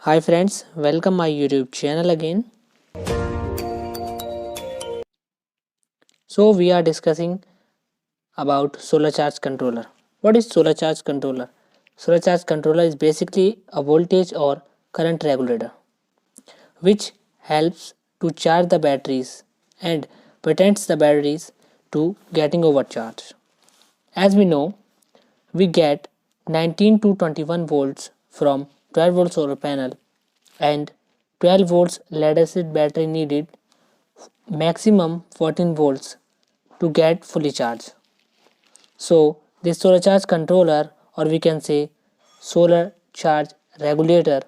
Hi friends, welcome my YouTube channel again. So we are discussing about solar charge controller. What is solar charge controller? Solar charge controller is basically a voltage or current regulator which helps to charge the batteries and prevents the batteries to getting overcharged. As we know, we get 19 to 21 volts from 12 volt solar panel and 12 volts lead acid battery needed maximum 14 volts to get fully charged. So this solar charge controller, or we can say solar charge regulator,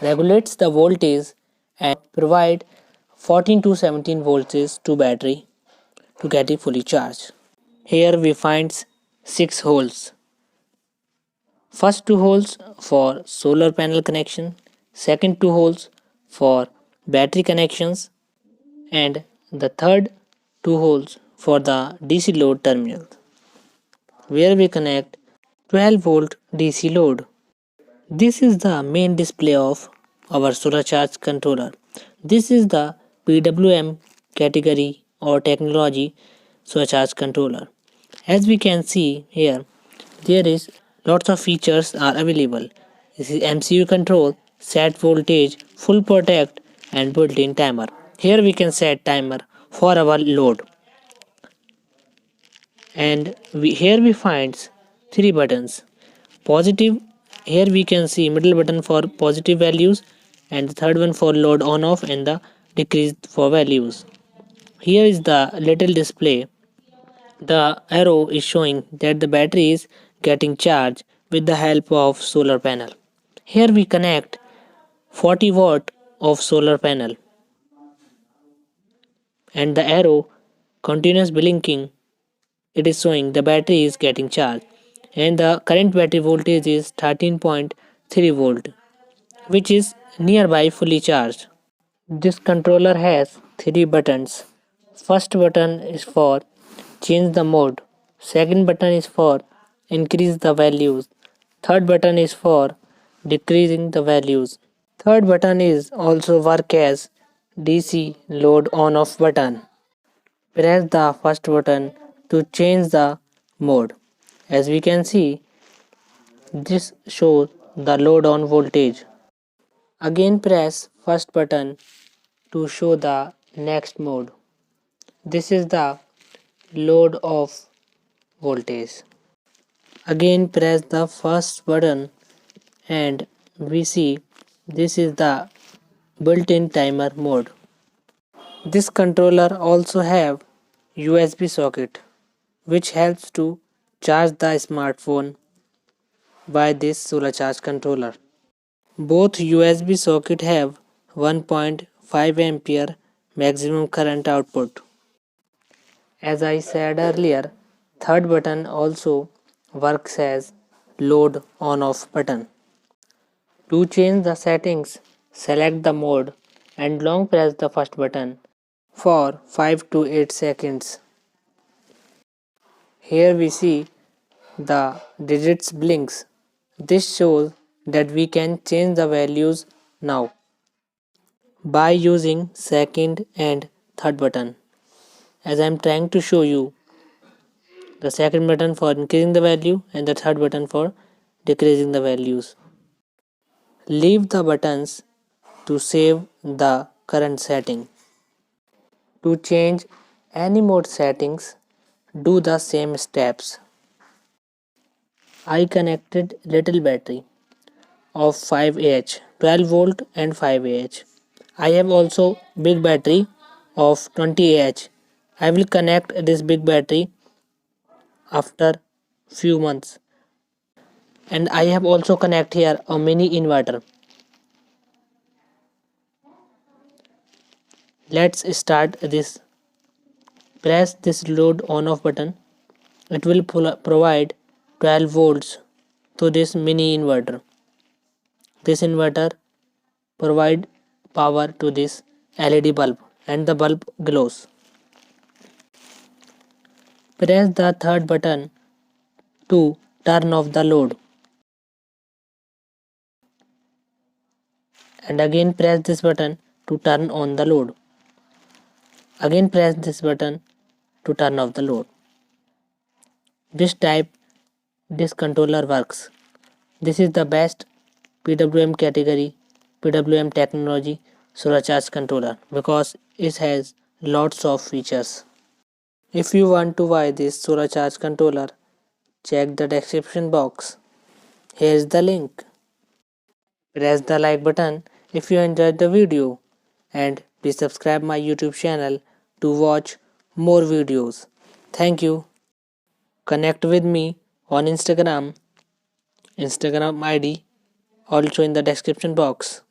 regulates the voltage and provide 14 to 17 volts to battery to get it fully charged. Here we find 6 holes. First two holes for solar panel connection, second two holes for battery connections, and the third two holes for the DC load terminal where we connect 12 volt DC load. This is the main display of our solar charge controller. This is the PWM category or technology solar charge controller. As we can see here, there is lots of features are available. This is MCU control, set voltage, full protect and built-in timer. Here we can set timer for our load. And here we find three buttons. Positive, here we can see middle button for positive values and the third one for load on off and the decrease for values. Here is the little display. The arrow is showing that the battery is getting charged with the help of solar panel. Here we connect 40 watt of solar panel and the arrow continuous blinking. It is showing the battery is getting charged and the current battery voltage is 13.3 volt, which is nearby fully charged. This controller has three buttons. First button is for change the mode. Second button is for increase the values. Third button is for decreasing the values. Third button is also work as DC load on off button. Press the first button to change the mode. As we can see, this shows the load on voltage. Again press first button to show the next mode. This is the load off voltage. Again press the first button and we see this is the built-in timer mode. This controller also have USB socket which helps to charge the smartphone by this solar charge controller. Both USB socket have 1.5 ampere maximum current output. As I said earlier, third button also works as load on off button. To change the settings, select the mode and long press the first button for 5 to 8 seconds. Here we see the digits blinks. This shows that we can change the values now by using second and third button. As I am trying to show you, the second button for increasing the value and the third button for decreasing the values. Leave the buttons to save the current setting. To change any mode settings, do the same steps. I connected little battery of 5Ah, 12 volt and 5Ah. I have also big battery of 20Ah. I will connect this big battery after few months. And I have also connect here a mini inverter. Let's start this. Press this load on off button. It will provide 12 volts to this mini inverter. This inverter provide power to this LED bulb and the bulb glows. Press the third button to turn off the load. and again press this button to turn on the load. Again press this button to turn off the load. This type this controller works. This is the best PWM category PWM technology solar charge controller because it has lots of features. If you want to buy this solar charge controller, check the description box. Here is the link. Press the like button if you enjoyed the video and please subscribe my YouTube channel to watch more videos. Thank you. Connect with me on Instagram ID also in the description box.